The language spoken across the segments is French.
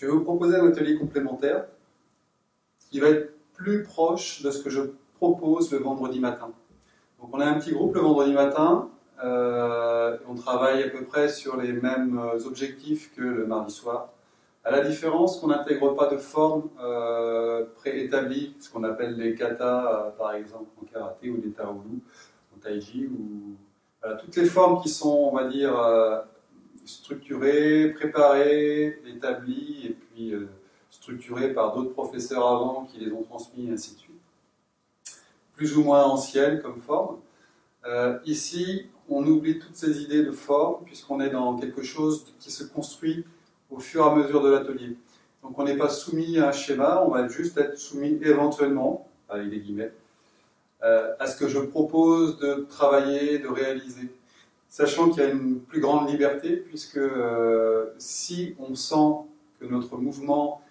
je vais vous proposer un atelier complémentaire qui va être plus proche de ce que je propose le vendredi matin. Donc on a un petit groupe le vendredi matin, on travaille à peu près sur les mêmes objectifs que le mardi soir. À la différence qu'on n'intègre pas de forme préétablie, ce qu'on appelle les katas, par exemple en karaté, ou des taolu, en taiji, ou voilà, toutes les formes qui sont, on va dire, structurées, préparées, établies, et puis structurées par d'autres professeurs avant qui les ont transmis, et ainsi de suite. Plus ou moins anciennes comme forme. Ici, on oublie toutes ces idées de forme, puisqu'on est dans quelque chose qui se construit au fur et à mesure de l'atelier. Donc on n'est pas soumis à un schéma, on va juste être soumis éventuellement, avec des guillemets, à ce que je propose de travailler, de réaliser. Sachant qu'il y a une plus grande liberté, puisque si on sent que notre mouvement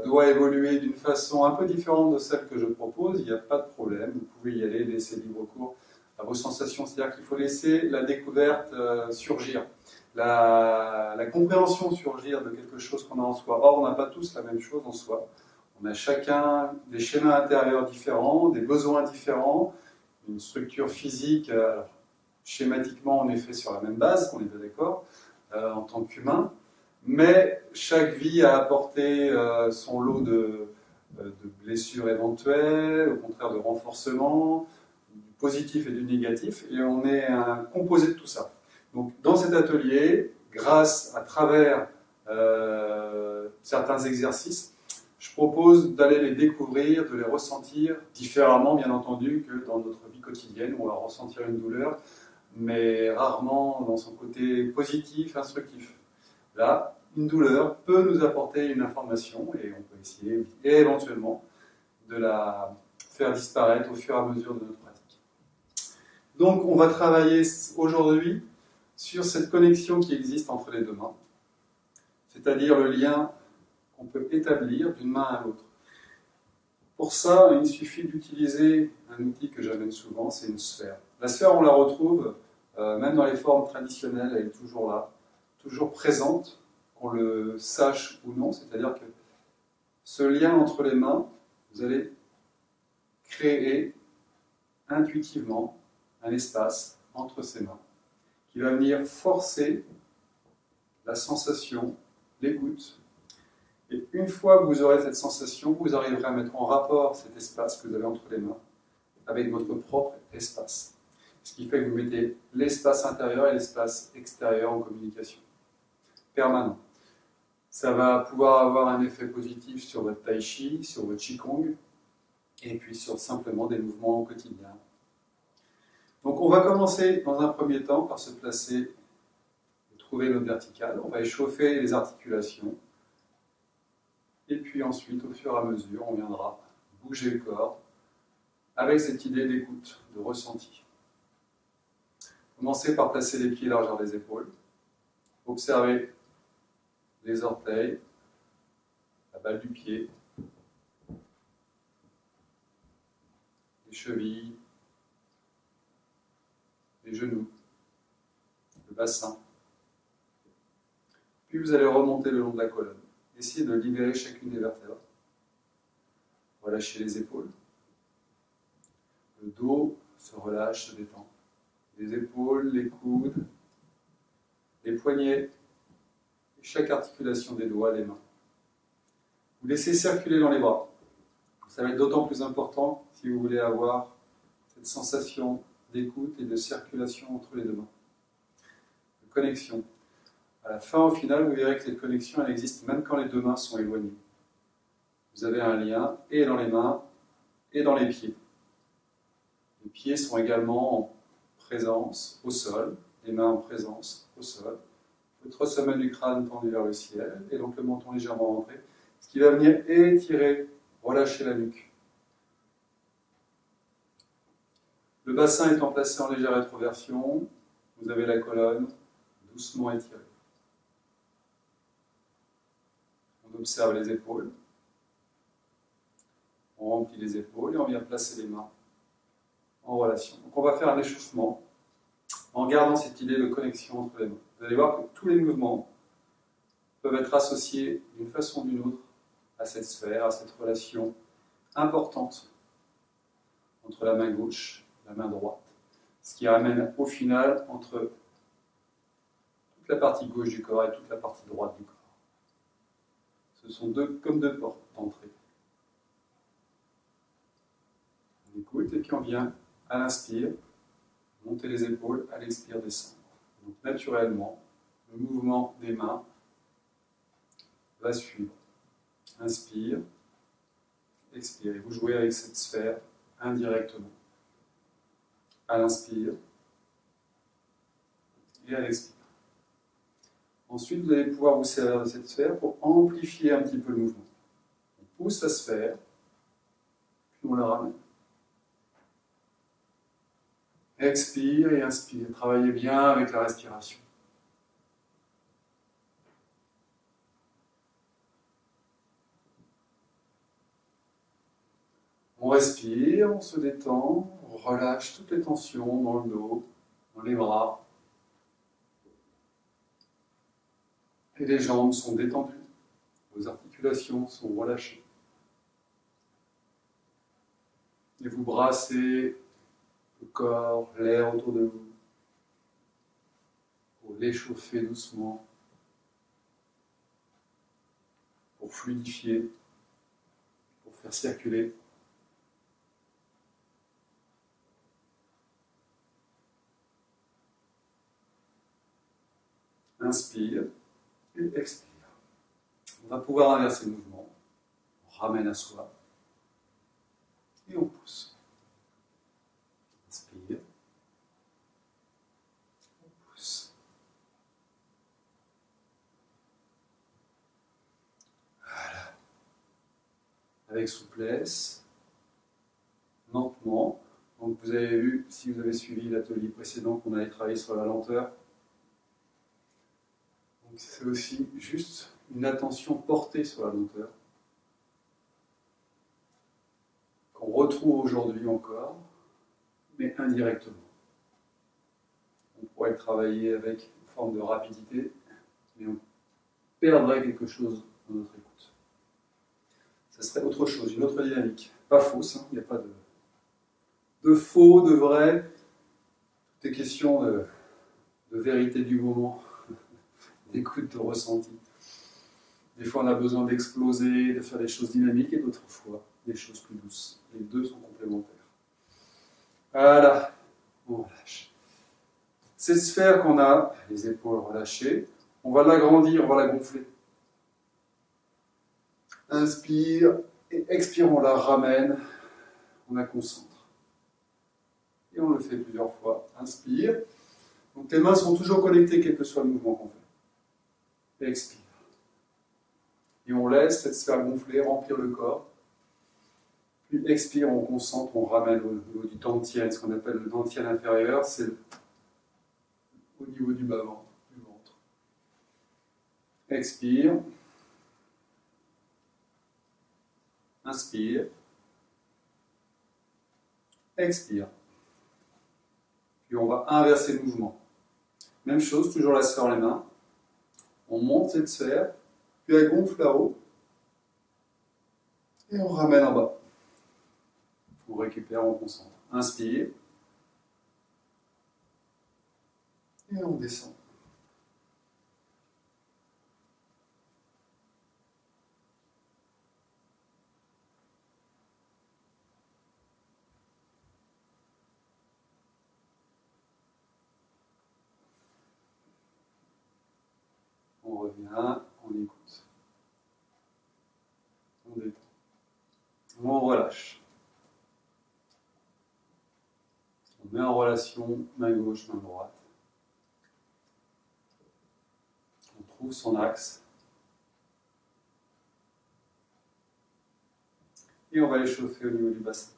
doit évoluer d'une façon un peu différente de celle que je propose, il n'y a pas de problème, vous pouvez y aller, laisser libre cours à vos sensations, c'est-à-dire qu'il faut laisser la découverte surgir, la compréhension surgir de quelque chose qu'on a en soi. Or, on n'a pas tous la même chose en soi. On a chacun des schémas intérieurs différents, des besoins différents, une structure physique, schématiquement on est fait sur la même base, on est bien d'accord, en tant qu'humain, mais chaque vie a apporté son lot de blessures éventuelles, au contraire de renforcement, du positif et du négatif, et on est un composé de tout ça. Donc dans cet atelier, grâce à travers certains exercices, je propose d'aller les découvrir, de les ressentir différemment, bien entendu, que dans notre vie quotidienne, où on va ressentir une douleur, mais rarement dans son côté positif, instructif. Là, une douleur peut nous apporter une information, et on peut essayer éventuellement de la faire disparaître au fur et à mesure de notre pratique. Donc on va travailler aujourd'hui sur cette connexion qui existe entre les deux mains, c'est-à-dire le lien qu'on peut établir d'une main à l'autre. Pour ça, il suffit d'utiliser un outil que j'amène souvent, c'est une sphère. La sphère, on la retrouve, même dans les formes traditionnelles, elle est toujours là, toujours présente, qu'on le sache ou non, c'est-à-dire que ce lien entre les mains, vous allez créer intuitivement un espace entre ces mains, qui va venir forcer la sensation, l'écoute. Et une fois que vous aurez cette sensation, vous arriverez à mettre en rapport cet espace que vous avez entre les mains avec votre propre espace. Ce qui fait que vous mettez l'espace intérieur et l'espace extérieur en communication. Permanent. Ça va pouvoir avoir un effet positif sur votre tai chi, sur votre qigong, et puis sur simplement des mouvements au quotidien. Donc on va commencer dans un premier temps par se placer et trouver notre verticale. On va échauffer les articulations. Et puis ensuite, au fur et à mesure, on viendra bouger le corps avec cette idée d'écoute, de ressenti. Commencez par placer les pieds largeur des épaules. Observez les orteils, la balle du pied, les chevilles, les genoux, le bassin. Puis vous allez remonter le long de la colonne. Essayez de libérer chacune des vertèbres. Relâchez les épaules. Le dos se relâche, se détend. Les épaules, les coudes, les poignets, et chaque articulation des doigts, des mains. Vous laissez circuler dans les bras. Ça va être d'autant plus important si vous voulez avoir cette sensation d'écoute et de circulation entre les deux mains. De connexion. À la fin, au final, vous verrez que cette connexion, elle existe même quand les deux mains sont éloignées. Vous avez un lien et dans les mains et dans les pieds. Les pieds sont également en présence au sol, les mains en présence au sol. Votre sommet du crâne tendu vers le ciel, et donc le menton légèrement rentré, ce qui va venir étirer, relâcher la nuque. Le bassin étant placé en légère rétroversion, vous avez la colonne doucement étirée. On observe les épaules, on remplit les épaules et on vient placer les mains en relation. Donc on va faire un échauffement en gardant cette idée de connexion entre les mains. Vous allez voir que tous les mouvements peuvent être associés d'une façon ou d'une autre à cette sphère, à cette relation importante entre la main gauche et la main droite. Ce qui ramène au final entre toute la partie gauche du corps et toute la partie droite du corps. Ce sont comme deux portes d'entrée. On écoute et puis on vient à l'inspire, monter les épaules, à l'expire, descendre. Donc naturellement, le mouvement des mains va suivre. Inspire, expire. Et vous jouez avec cette sphère indirectement. À l'inspire et à l'expire. Ensuite, vous allez pouvoir vous servir de cette sphère pour amplifier un petit peu le mouvement. On pousse la sphère, puis on la ramène. Expire et inspire. Travaillez bien avec la respiration. On respire, on se détend, on relâche toutes les tensions dans le dos, dans les bras. Et les jambes sont détendues. Vos articulations sont relâchées. Et vous brassez le corps, l'air autour de vous, pour l'échauffer doucement, pour fluidifier, pour faire circuler. Inspire et expire. On va pouvoir inverser le mouvement. On ramène à soi et on pousse. Inspire. On pousse. Voilà. Avec souplesse, lentement. Donc vous avez vu, si vous avez suivi l'atelier précédent, qu'on allait travailler sur la lenteur. C'est aussi juste une attention portée sur la lenteur, qu'on retrouve aujourd'hui encore, mais indirectement. On pourrait travailler avec une forme de rapidité, mais on perdrait quelque chose dans notre écoute. Ce serait autre chose, une autre dynamique. Pas fausse, hein, il n'y a pas de faux, de vrai. Tout est question de vérité du moment. D'écoute, de ressenti. Des fois, on a besoin d'exploser, de faire des choses dynamiques, et d'autres fois, des choses plus douces. Les deux sont complémentaires. Voilà, on relâche. Cette sphère qu'on a, les épaules relâchées, on va l'agrandir, on va la gonfler. Inspire, et expire, on la ramène, on la concentre. Et on le fait plusieurs fois. Inspire. Donc les mains sont toujours connectées, quel que soit le mouvement qu'on fait. Expire. Et on laisse cette sphère gonfler, remplir le corps. Puis expire, on concentre, on ramène au niveau du dantian, ce qu'on appelle le dantian inférieur, c'est au niveau du bas-ventre, du ventre. Expire. Inspire. Expire. Puis on va inverser le mouvement. Même chose, toujours la sphère dans les mains. On monte cette sphère, puis elle gonfle là-haut, et on ramène en bas. On récupère, on concentre. Inspire, et on descend. On revient, on écoute. On détend. On relâche. On met en relation main gauche, main droite. On trouve son axe. Et on va l'échauffer au niveau du bassin.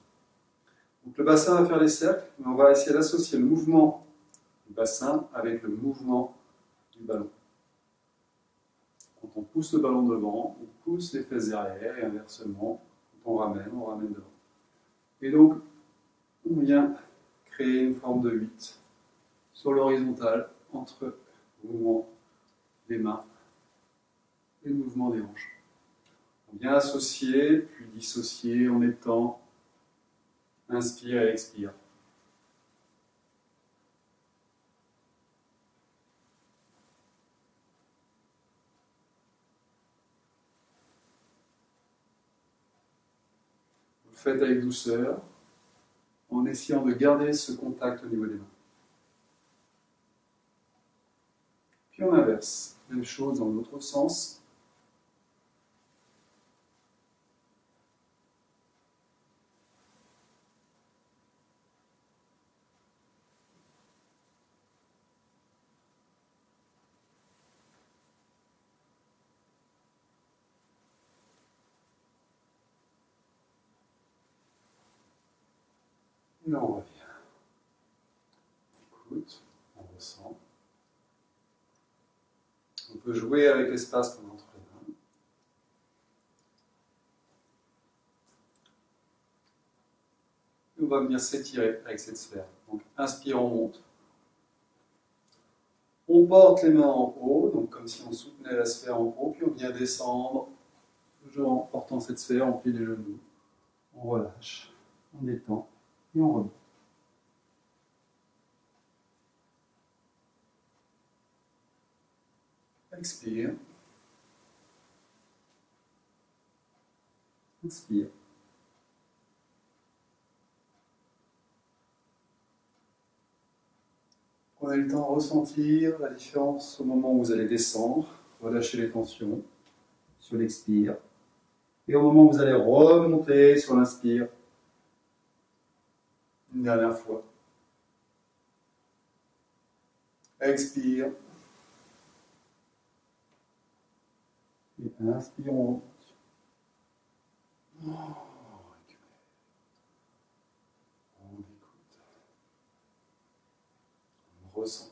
Donc le bassin va faire les cercles, mais on va essayer d'associer le mouvement du bassin avec le mouvement du ballon. Quand on pousse le ballon devant, on pousse les fesses derrière, et inversement, quand on ramène devant. Et donc, on vient créer une forme de 8 sur l'horizontale entre le mouvement des mains et le mouvement des hanches. Bien associer, puis dissocier en étant inspire et expire. Vous le faites avec douceur, en essayant de garder ce contact au niveau des mains. Puis on inverse, même chose dans l'autre sens. Et on revient. Écoute, on ressent. On peut jouer avec l'espace qu'on a entre les mains. Et on va venir s'étirer avec cette sphère. Donc inspire, on monte. On porte les mains en haut, donc comme si on soutenait la sphère en haut, puis on vient descendre, toujours en portant cette sphère, on plie les genoux. On relâche, on détend et on remonte. Expire. Inspire. Prenez le temps de ressentir la différence au moment où vous allez descendre, relâcher les tensions sur l'expire. Et au moment où vous allez remonter sur l'inspire, une dernière fois. Expire. Et inspire, on remonte. On écoute. On ressent.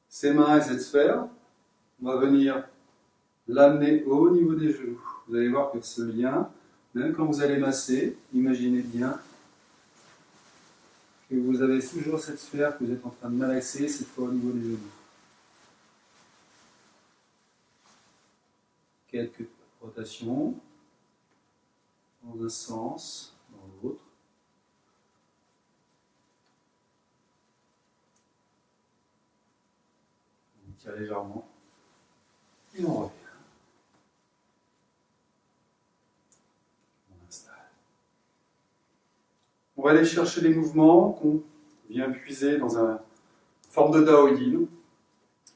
Ces mains et cette sphère, on va venir l'amener au niveau des genoux. Vous allez voir que ce lien, même quand vous allez masser, imaginez bien que vous avez toujours cette sphère que vous êtes en train de malaxer, cette fois au niveau des genoux. Quelques rotations dans un sens, dans l'autre. On tire légèrement et on revient. On installe. On va aller chercher les mouvements qu'on vient puiser dans une forme de Dao Yin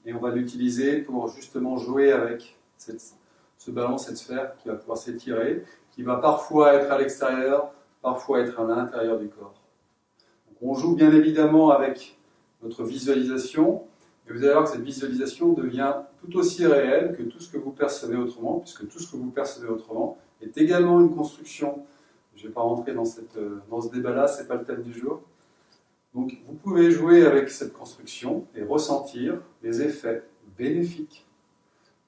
et on va l'utiliser pour justement jouer avec ce ballon, cette sphère qui va pouvoir s'étirer, qui va parfois être à l'extérieur, parfois être à l'intérieur du corps. Donc on joue bien évidemment avec notre visualisation, mais vous allez voir que cette visualisation devient tout aussi réelle que tout ce que vous percevez autrement, puisque tout ce que vous percevez autrement est également une construction. Je ne vais pas rentrer dans ce débat-là, ce n'est pas le thème du jour. Donc vous pouvez jouer avec cette construction et ressentir les effets bénéfiques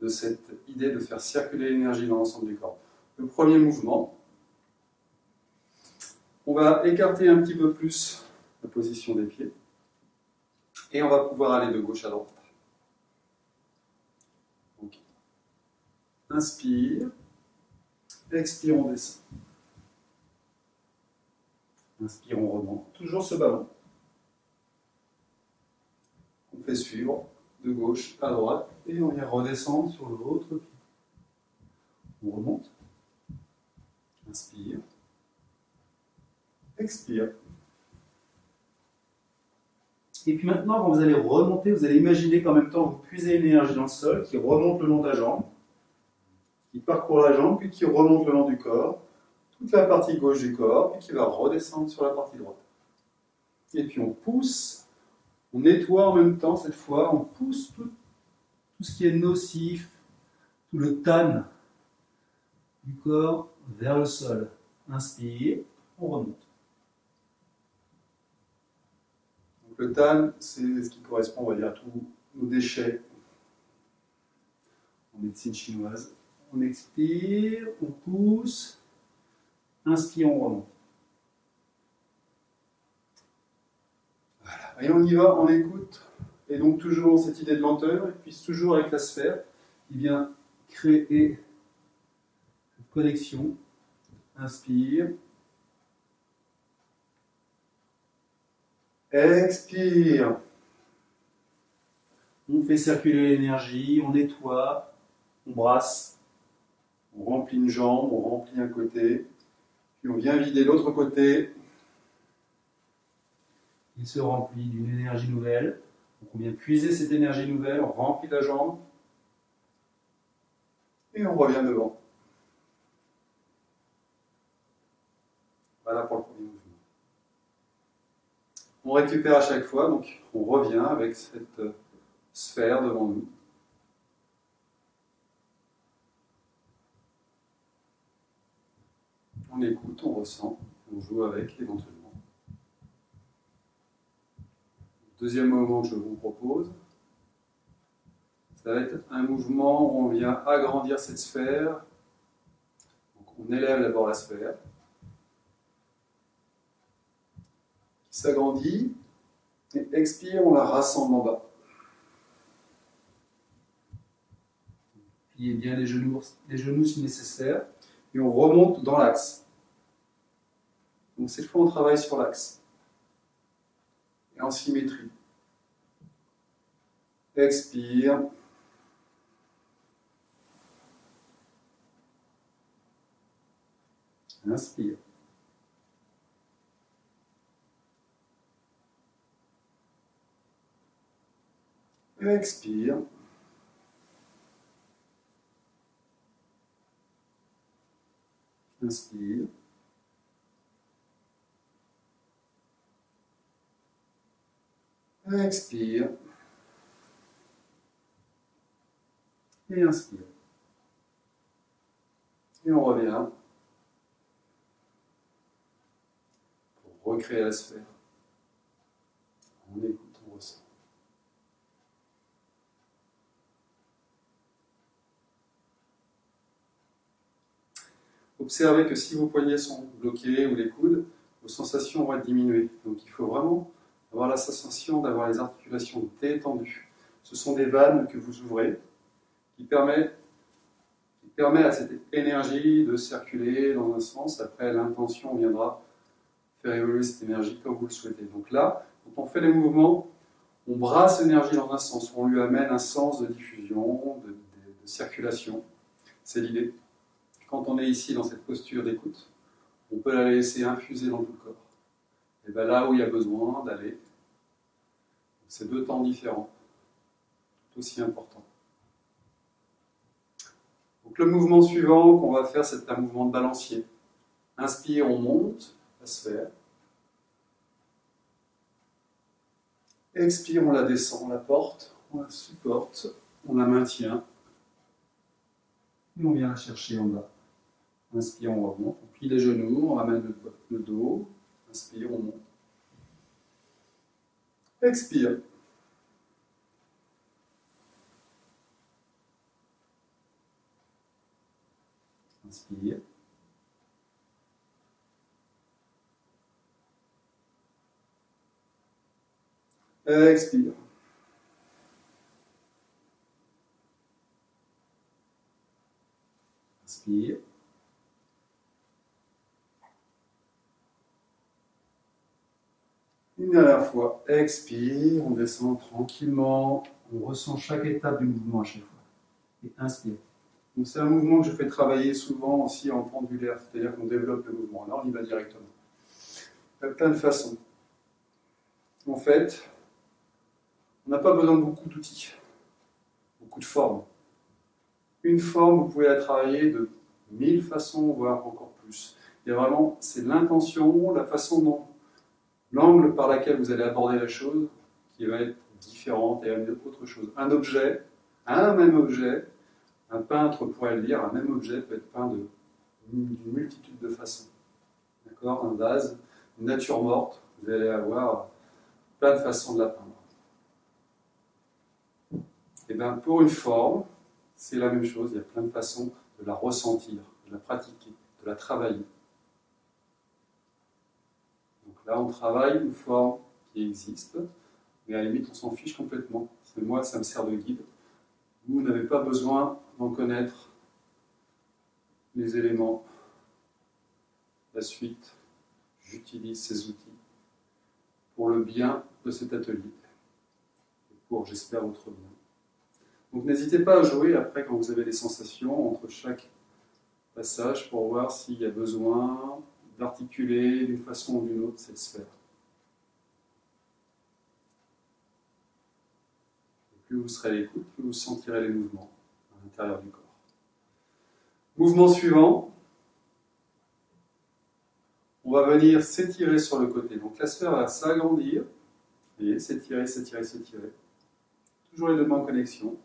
de cette idée de faire circuler l'énergie dans l'ensemble du corps. Le premier mouvement, on va écarter un petit peu plus la position des pieds et on va pouvoir aller de gauche à droite. Donc, inspire, expire, on descend. Inspire, on remonte. Toujours ce ballon. On fait suivre de gauche à droite et on vient redescendre sur l'autre pied. On remonte. Inspire. Expire. Et puis maintenant, quand vous allez remonter, vous allez imaginer qu'en même temps, vous puisez une énergie dans le sol qui remonte le long de la jambe, qui parcourt la jambe, puis qui remonte le long du corps, toute la partie gauche du corps, puis qui va redescendre sur la partie droite. Et puis on pousse, on nettoie en même temps, cette fois, on pousse tout ce qui est nocif, tout le tan du corps vers le sol. Inspire, on remonte. Donc le tan, c'est ce qui correspond, on va dire, à tous nos déchets en médecine chinoise. On expire, on pousse, inspire, on remonte. Voilà. Et on y va, on écoute. Et donc toujours cette idée de lenteur, et puis toujours avec la sphère, qui vient créer cette connexion. Inspire. Expire. On fait circuler l'énergie, on nettoie, on brasse, on remplit une jambe, on remplit un côté, puis on vient vider l'autre côté. Il se remplit d'une énergie nouvelle. Donc on vient puiser cette énergie nouvelle, on remplit la jambe, et on revient devant. Voilà pour le premier mouvement. On récupère à chaque fois, donc on revient avec cette sphère devant nous. On écoute, on ressent, on joue avec éventuellement. Deuxième mouvement que je vous propose, ça va être un mouvement où on vient agrandir cette sphère. Donc on élève d'abord la sphère, qui s'agrandit, et expire, on la rassemble en bas. Pliez bien les genoux si nécessaire, et on remonte dans l'axe. Donc cette fois on travaille sur l'axe, et en symétrie. Expire. Inspire. Expire. Inspire. Expire. Et inspire. Et on revient pour recréer la sphère. On écoute, on ressent. Observez que si vos poignets sont bloqués ou les coudes, vos sensations vont être diminuées. Donc il faut vraiment avoir la sensation d'avoir les articulations détendues. Ce sont des vannes que vous ouvrez qui permet à cette énergie de circuler dans un sens. Après, l'intention viendra faire évoluer cette énergie comme vous le souhaitez. Donc là, quand on fait les mouvements, on brasse l'énergie dans un sens, on lui amène un sens de diffusion, de circulation. C'est l'idée. Quand on est ici dans cette posture d'écoute, on peut la laisser infuser dans tout le corps. Et bien là où il y a besoin d'aller, c'est deux temps différents, tout aussi importants. Donc le mouvement suivant qu'on va faire, c'est un mouvement de balancier. Inspire, on monte la sphère. Expire, on la descend, on la porte, on la supporte, on la maintient. Et on vient la chercher en bas. Inspire, on remonte, on plie les genoux, on ramène le dos. Inspire, on monte. Expire. Inspire. Expire. Inspire. Une dernière fois, expire, on descend tranquillement, on ressent chaque étape du mouvement à chaque fois. Et inspire. Donc c'est un mouvement que je fais travailler souvent aussi en pendulaire, c'est-à-dire qu'on développe le mouvement. Là, on y va directement. Il y a plein de façons. En fait, on n'a pas besoin de beaucoup d'outils, beaucoup de formes. Une forme, vous pouvez la travailler de 1000 façons, voire encore plus. Et vraiment, c'est l'intention, la façon dont l'angle par lequel vous allez aborder la chose qui va être différente et amener autre chose. Un objet, un même objet, un peintre pourrait le dire, un même objet peut être peint d'une multitude de façons. D'accord ? Un vase, une nature morte, vous allez avoir plein de façons de la peindre. Et bien pour une forme, c'est la même chose, il y a plein de façons de la ressentir, de la pratiquer, de la travailler. Donc là, on travaille une forme qui existent, mais à la limite on s'en fiche complètement. Moi ça me sert de guide. Vous n'avez pas besoin d'en connaître les éléments. La suite, j'utilise ces outils pour le bien de cet atelier, et pour, j'espère, votre bien. Donc n'hésitez pas à jouer après quand vous avez des sensations entre chaque passage pour voir s'il y a besoin d'articuler d'une façon ou d'une autre cette sphère. Et plus vous serez à l'écoute, plus vous sentirez les mouvements à l'intérieur du corps. Mouvement suivant. On va venir s'étirer sur le côté. Donc la sphère va s'agrandir. Vous voyez, s'étirer, s'étirer, s'étirer. Toujours les deux mains en connexion.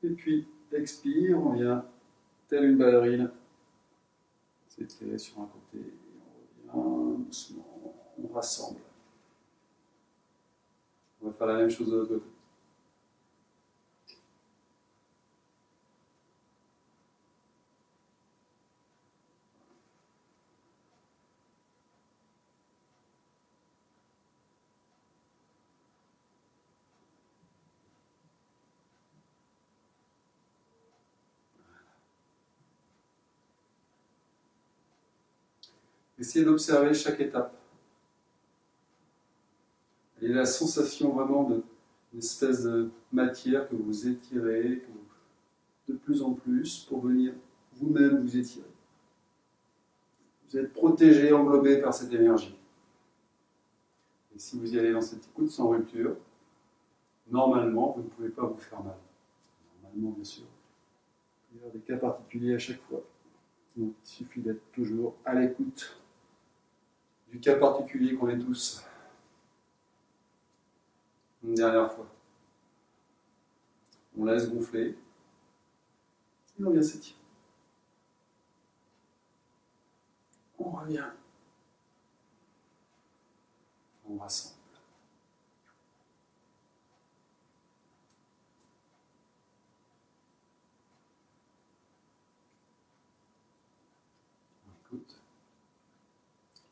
Et puis, expire, on vient, telle une ballerine, s'étirer sur un côté. On revient doucement, on rassemble. On va faire la même chose de l'autre côté. Essayez d'observer chaque étape. Et la sensation vraiment d'une espèce de matière que vous étirez de plus en plus pour venir vous-même vous étirer. Vous êtes protégé, englobé par cette énergie. Et si vous y allez dans cette écoute sans rupture, normalement, vous ne pouvez pas vous faire mal. Normalement, bien sûr. Il y a des cas particuliers à chaque fois. Donc, il suffit d'être toujours à l'écoute du cas particulier qu'on est tous. Une dernière fois. On laisse gonfler. Et on vient s'étirer. On revient. On rassemble. On écoute.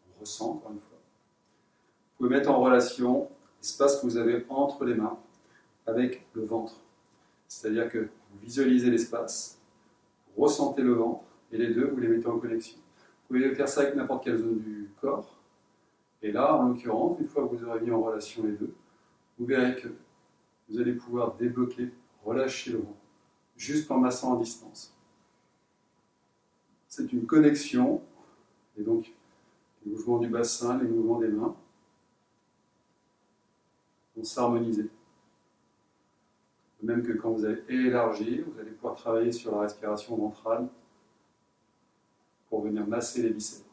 On ressent encore une fois. Vous pouvez mettre en relation l'espace que vous avez entre les mains avec le ventre. C'est-à-dire que vous visualisez l'espace, vous ressentez le ventre, et les deux, vous les mettez en connexion. Vous pouvez faire ça avec n'importe quelle zone du corps. Et là, en l'occurrence, une fois que vous aurez mis en relation les deux, vous verrez que vous allez pouvoir débloquer, relâcher le ventre, juste en massant à distance. C'est une connexion, et donc les mouvements du bassin, les mouvements des mains vont s'harmoniser. De même que quand vous allez élargir, vous allez pouvoir travailler sur la respiration ventrale pour venir masser les viscères.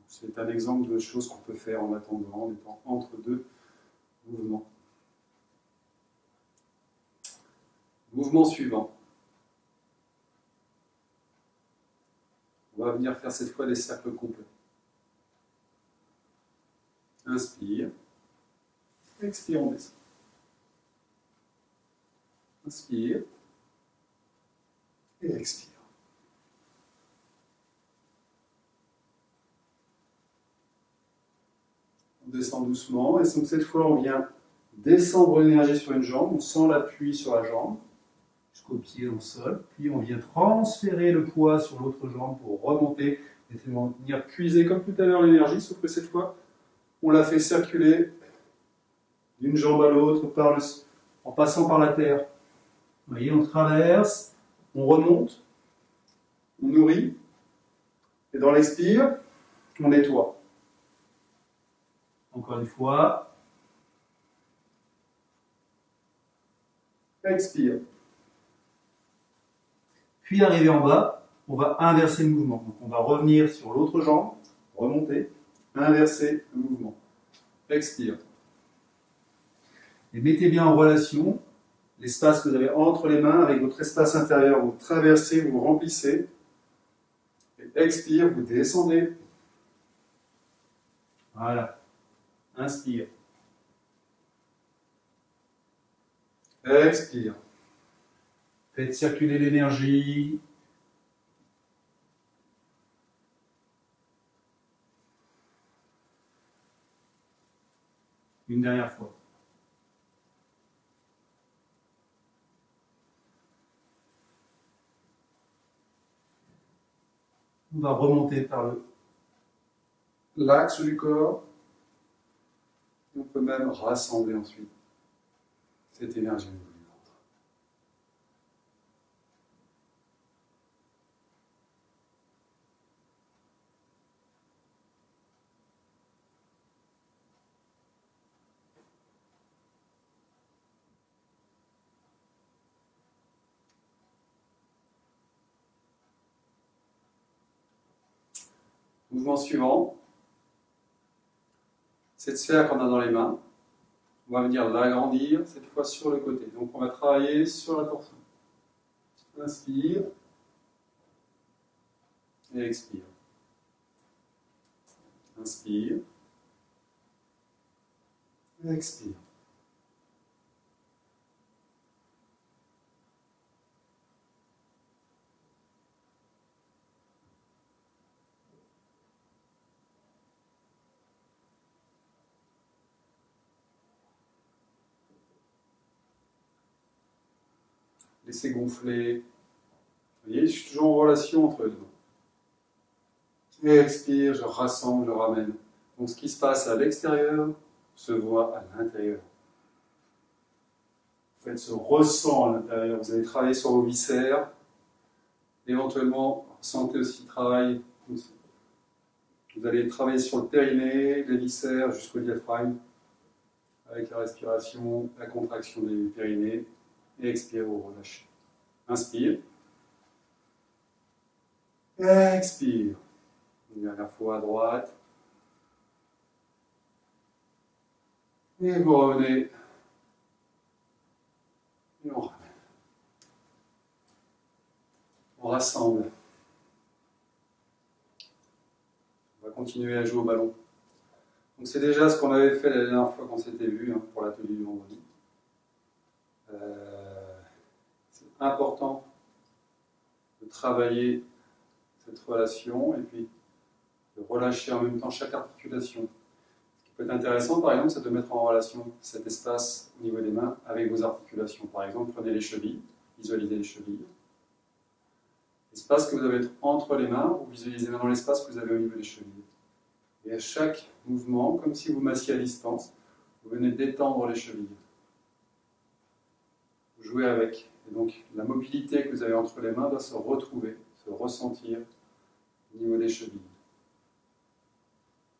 C'est un exemple de choses qu'on peut faire en attendant, en étant entre deux mouvements. Mouvement suivant. On va venir faire cette fois des cercles complets. Inspire. Expire, on descend. Inspire. Et expire. On descend doucement. Et donc cette fois, on vient descendre l'énergie sur une jambe. On sent l'appui sur la jambe. Jusqu'au pied dans le sol. Puis on vient transférer le poids sur l'autre jambe pour remonter. Et venir puiser comme tout à l'heure l'énergie. Sauf que cette fois, on la fait circuler d'une jambe à l'autre en passant par la terre. Vous voyez, on traverse, on remonte, on nourrit, et dans l'expire, on nettoie. Encore une fois. Expire. Puis arrivé en bas, on va inverser le mouvement. Donc on va revenir sur l'autre jambe, remonter, inverser le mouvement. Expire. Et mettez bien en relation l'espace que vous avez entre les mains avec votre espace intérieur. Vous traversez, vous remplissez. Et expire, vous descendez. Voilà. Inspire. Expire. Faites circuler l'énergie. Une dernière fois. On va remonter par l'axe du corps. On peut même rassembler ensuite cette énergie au niveau du ventre. Mouvement suivant. Cette sphère qu'on a dans les mains, on va venir l'agrandir, cette fois sur le côté. Donc on va travailler sur la torsion. Inspire et expire. Inspire et expire. Laissez gonfler. Vous voyez, je suis toujours en relation entre les deux. Et expire, je rassemble, je ramène. Donc ce qui se passe à l'extérieur se voit à l'intérieur. En fait, se ressent à l'intérieur. Vous allez travailler sur vos viscères. Éventuellement, ressentez aussi le travail. Vous allez travailler sur le périnée, les viscères jusqu'au diaphragme, avec la respiration, la contraction des périnées. Et expire ou relâchez. Inspire. Expire. Une dernière fois à droite. Et vous revenez. Et on ramène. On rassemble. On va continuer à jouer au ballon. Donc c'est déjà ce qu'on avait fait la dernière fois qu'on s'était vu pour l'atelier du vendredi. C'est important de travailler cette relation et puis de relâcher en même temps chaque articulation. Ce qui peut être intéressant, par exemple, c'est de mettre en relation cet espace au niveau des mains avec vos articulations. Par exemple, prenez les chevilles, visualisez les chevilles. L'espace que vous avez entre les mains, vous visualisez maintenant l'espace que vous avez au niveau des chevilles. Et à chaque mouvement, comme si vous massiez à distance, vous venez détendre les chevilles. Vous jouez avec. Et donc, la mobilité que vous avez entre les mains doit se retrouver, se ressentir au niveau des chevilles.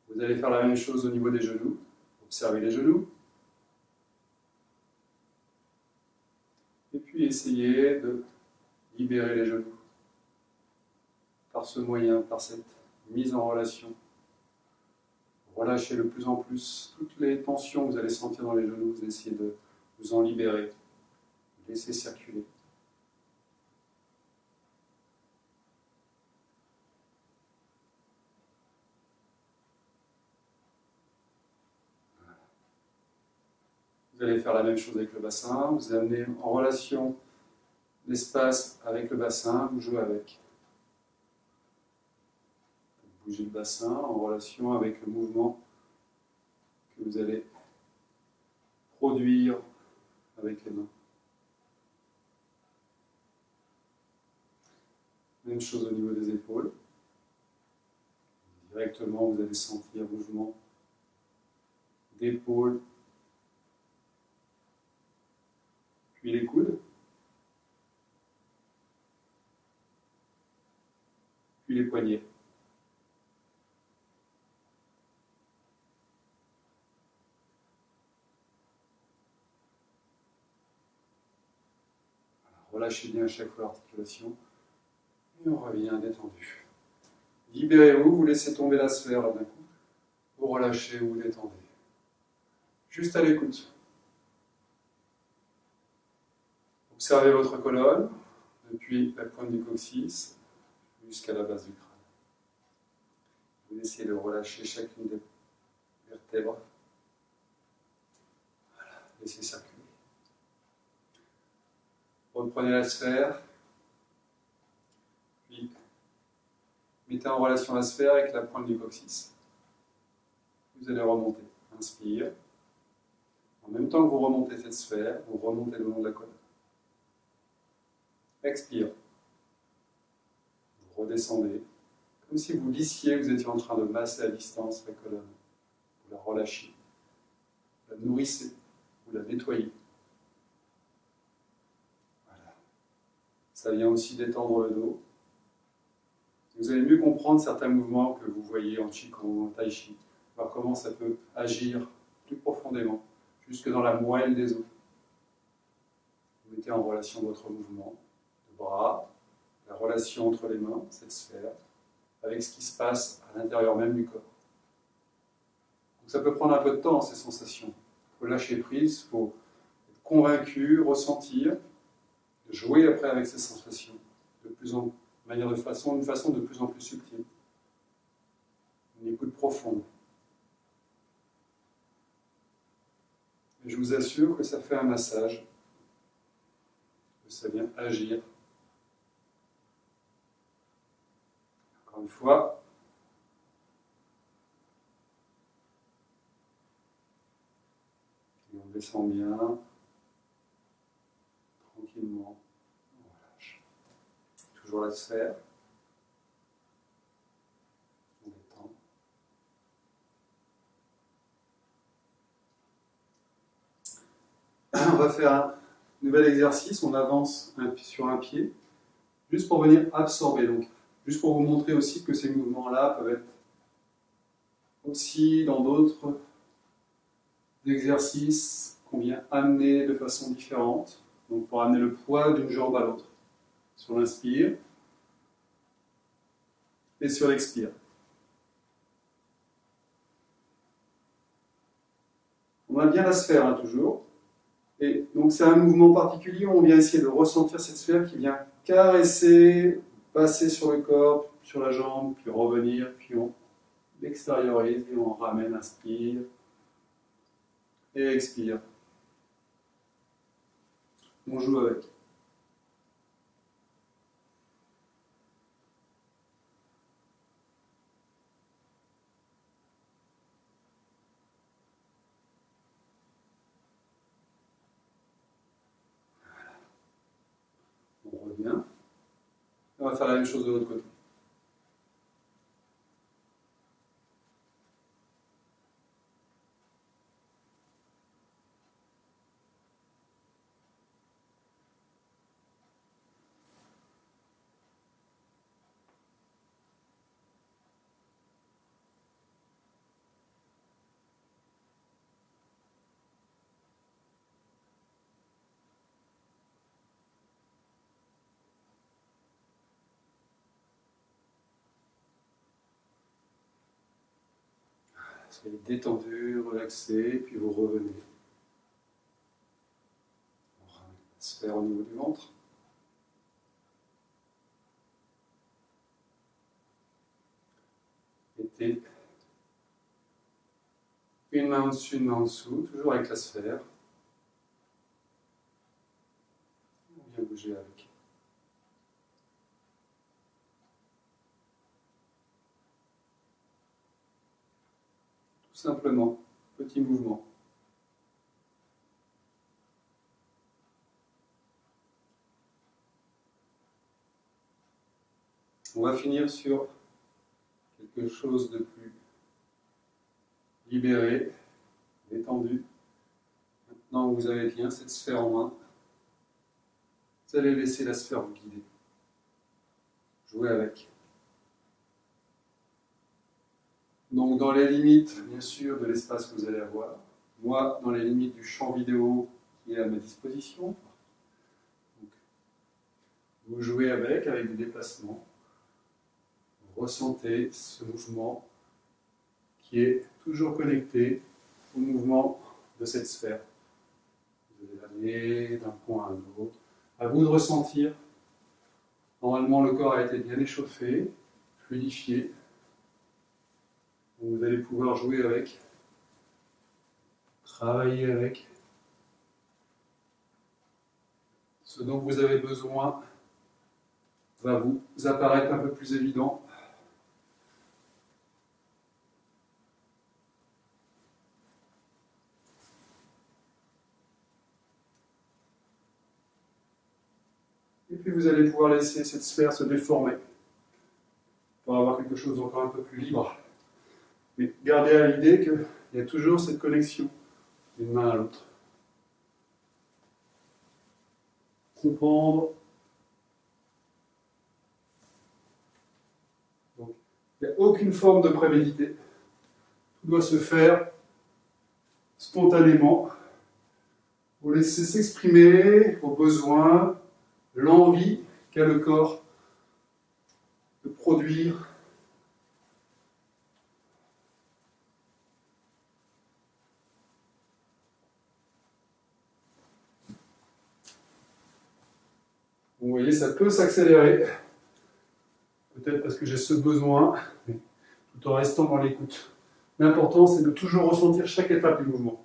Vous allez faire la même chose au niveau des genoux. Observez les genoux. Et puis, essayez de libérer les genoux. Par ce moyen, par cette mise en relation. Relâchez de plus en plus toutes les tensions que vous allez sentir dans les genoux. Vous essayez de vous en libérer. Laissez circuler. Vous allez faire la même chose avec le bassin. Vous amenez en relation l'espace avec le bassin. Vous jouez avec. Vous bougez le bassin en relation avec le mouvement que vous allez produire avec les mains. Même chose au niveau des épaules. Directement, vous allez sentir le mouvement d'épaule, puis les coudes, puis les poignets. Relâchez bien à chaque fois l'articulation. Et on revient détendu. Libérez-vous, vous laissez tomber la sphère là d'un coup. Vous relâchez, vous détendez. Juste à l'écoute. Observez votre colonne, depuis la pointe du coccyx jusqu'à la base du crâne. Vous essayez de relâcher chacune des vertèbres. Voilà, laissez circuler. Reprenez la sphère, puis mettez en relation la sphère avec la pointe du coccyx. Vous allez remonter. Inspire, temps que vous remontez cette sphère, vous remontez le long de la colonne. Expire. Vous redescendez. Comme si vous lissiez, vous étiez en train de masser à distance la colonne. Vous la relâchez. Vous la nourrissez. Vous la nettoyez. Voilà. Ça vient aussi détendre le dos. Vous allez mieux comprendre certains mouvements que vous voyez en Qigong, en Tai Chi. Voir comment ça peut agir plus profondément, jusque dans la moelle des os. Vous mettez en relation votre mouvement de bras, la relation entre les mains, cette sphère, avec ce qui se passe à l'intérieur même du corps. Donc ça peut prendre un peu de temps, ces sensations. Il faut lâcher prise, il faut être convaincu, ressentir, jouer après avec ces sensations, une façon de plus en plus subtile. Une écoute profonde. Et je vous assure que ça fait un massage, que ça vient agir. Encore une fois, et on descend bien, tranquillement, on relâche. Toujours la sphère, on détend. On va faire un nouvel exercice, on avance sur un pied, juste pour venir absorber. Donc, juste pour vous montrer aussi que ces mouvements-là peuvent être aussi dans d'autres exercices qu'on vient amener de façon différente. Donc, pour amener le poids d'une jambe à l'autre. Sur l'inspire et sur l'expire. On a bien la sphère, hein, toujours. Et donc c'est un mouvement particulier où on vient essayer de ressentir cette sphère qui vient caresser, passer sur le corps, sur la jambe, puis revenir, puis on l'extériorise et on ramène, inspire et expire. On joue avec. On revient. On va faire la même chose de l'autre côté. Soyez détendu, relaxé, puis vous revenez. On ramène la sphère au niveau du ventre. Mettez une main au-dessus, une main en dessous, toujours avec la sphère. On vient bouger avec. Tout simplement, petit mouvement. On va finir sur quelque chose de plus libéré, détendu. Maintenant, vous avez bien cette sphère en main. Vous allez laisser la sphère vous guider. Jouez avec. Donc, dans les limites, bien sûr, de l'espace que vous allez avoir. Moi, dans les limites du champ vidéo qui est à ma disposition. Donc, vous jouez avec des déplacements. Vous ressentez ce mouvement qui est toujours connecté au mouvement de cette sphère. Vous allez l'amener d'un point à un autre. À vous de ressentir. Normalement, le corps a été bien échauffé, fluidifié. Donc, vous allez pouvoir jouer avec, travailler avec. Ce dont vous avez besoin va vous apparaître un peu plus évident. puis vous allez pouvoir laisser cette sphère se déformer pour avoir quelque chose d'encore un peu plus libre. Mais gardez à l'idée qu'il y a toujours cette connexion d'une main à l'autre. Comprendre. Donc, il n'y a aucune forme de prémédité. Tout doit se faire spontanément. Vous laissez s'exprimer vos besoins, l'envie qu'a le corps de produire. Vous voyez, ça peut s'accélérer. Peut-être parce que j'ai ce besoin, mais tout en restant dans l'écoute. L'important, c'est de toujours ressentir chaque étape du mouvement.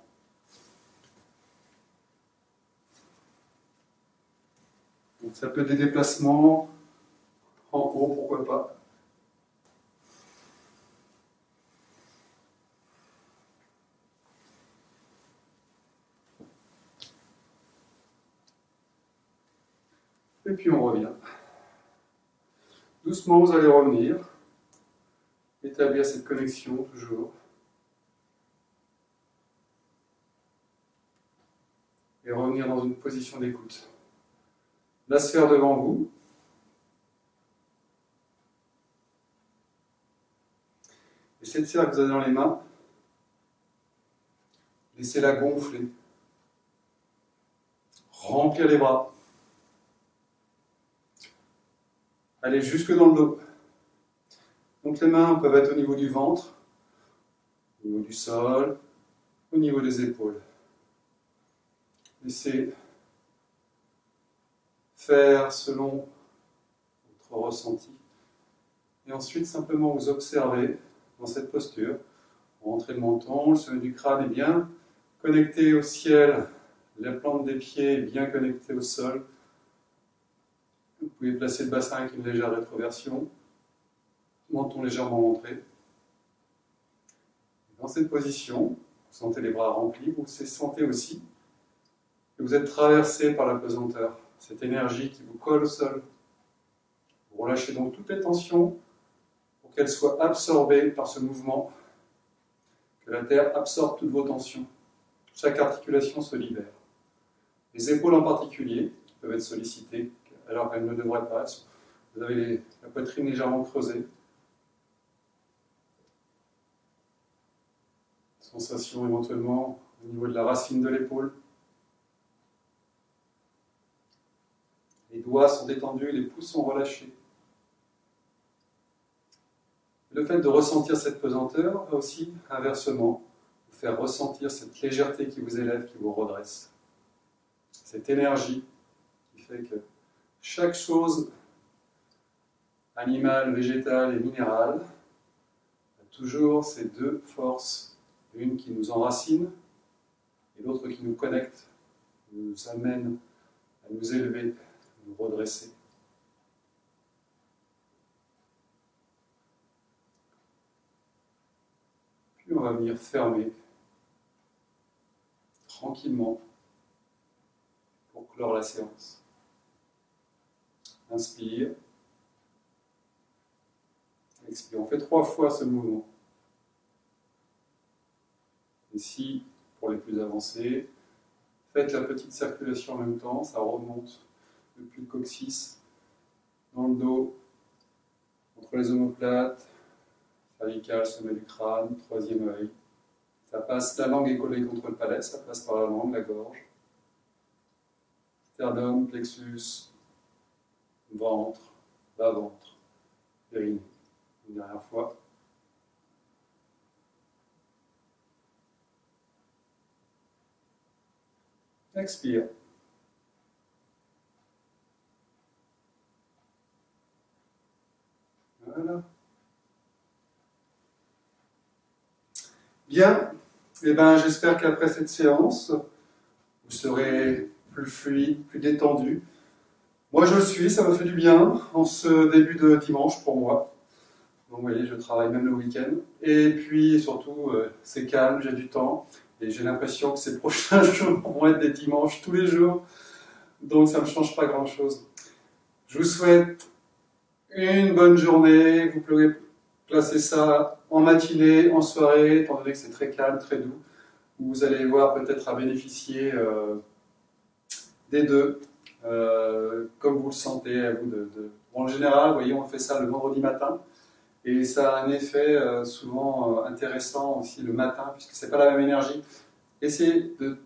Donc, ça peut être des déplacements en haut, pourquoi pas. Et puis on revient. Doucement, vous allez revenir. Établir cette connexion toujours. Et revenir dans une position d'écoute. La sphère devant vous. Et cette sphère que vous avez dans les mains, laissez-la gonfler. Remplir les bras. Allez jusque dans le dos. Donc les mains peuvent être au niveau du ventre, au niveau du sol, au niveau des épaules. Laissez faire selon votre ressenti. Et ensuite, simplement vous observez dans cette posture. Rentrez le menton, le sommet du crâne est bien connecté au ciel, la plante des pieds est bien connectée au sol. Vous pouvez placer le bassin avec une légère rétroversion, menton légèrement rentré. Dans cette position, vous sentez les bras remplis, vous sentez aussi que vous êtes traversé par la pesanteur, cette énergie qui vous colle au sol. Vous relâchez donc toutes les tensions pour qu'elles soient absorbées par ce mouvement, que la terre absorbe toutes vos tensions. Chaque articulation se libère. Les épaules en particulier peuvent être sollicitées alors qu'elles ne devraient pas. Vous avez la poitrine légèrement creusée. Sensation éventuellement au niveau de la racine de l'épaule. Les doigts sont détendus, les pouces sont relâchés. Le fait de ressentir cette pesanteur va aussi, inversement, vous faire ressentir cette légèreté qui vous élève, qui vous redresse. Cette énergie qui fait que chaque chose, animale, végétale et minérale, a toujours ces deux forces, une qui nous enracine et l'autre qui nous connecte, nous amène à nous élever, à nous redresser. Puis on va venir fermer tranquillement pour clore la séance. Inspire. Expire. On fait 3 fois ce mouvement. Ici, pour les plus avancés, faites la petite circulation en même temps, ça remonte depuis le coccyx, dans le dos, entre les omoplates, cervicale, sommet du crâne, 3e œil. Ça passe, la langue est collée contre le palais, ça passe par la langue, la gorge. Sternum, plexus, ventre, bas-ventre, périnée. Une dernière fois. Expire. Voilà. Bien. Eh ben, j'espère qu'après cette séance, vous serez plus fluide, plus détendu. Moi, je le suis, ça me fait du bien en ce début de dimanche pour moi. Donc, vous voyez, je travaille même le week-end. Et puis, surtout, c'est calme, j'ai du temps. Et j'ai l'impression que ces prochains jours vont être des dimanches tous les jours. Donc, ça ne me change pas grand-chose. Je vous souhaite une bonne journée. Vous pouvez placer ça en matinée, en soirée, étant donné que c'est très calme, très doux. Vous allez voir peut-être à bénéficier des deux, comme vous le sentez à vous. Bon, en général, vous voyez, on fait ça le vendredi matin. Et ça a un effet souvent intéressant aussi le matin, puisque ce n'est pas la même énergie. Essayez de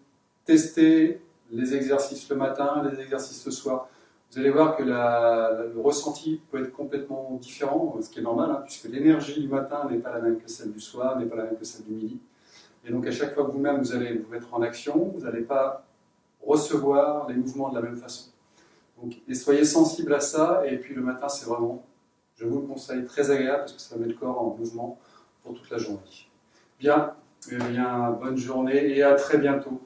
tester les exercices le matin, les exercices le soir. Vous allez voir que le ressenti peut être complètement différent, ce qui est normal, hein, puisque l'énergie du matin n'est pas la même que celle du soir, n'est pas la même que celle du midi. Et donc à chaque fois que vous-même vous allez vous mettre en action, vous n'allez pas recevoir les mouvements de la même façon. Donc, et soyez sensibles à ça, et puis le matin c'est vraiment, je vous le conseille, très agréable, parce que ça met le corps en mouvement pour toute la journée. Bien, bonne journée et à très bientôt.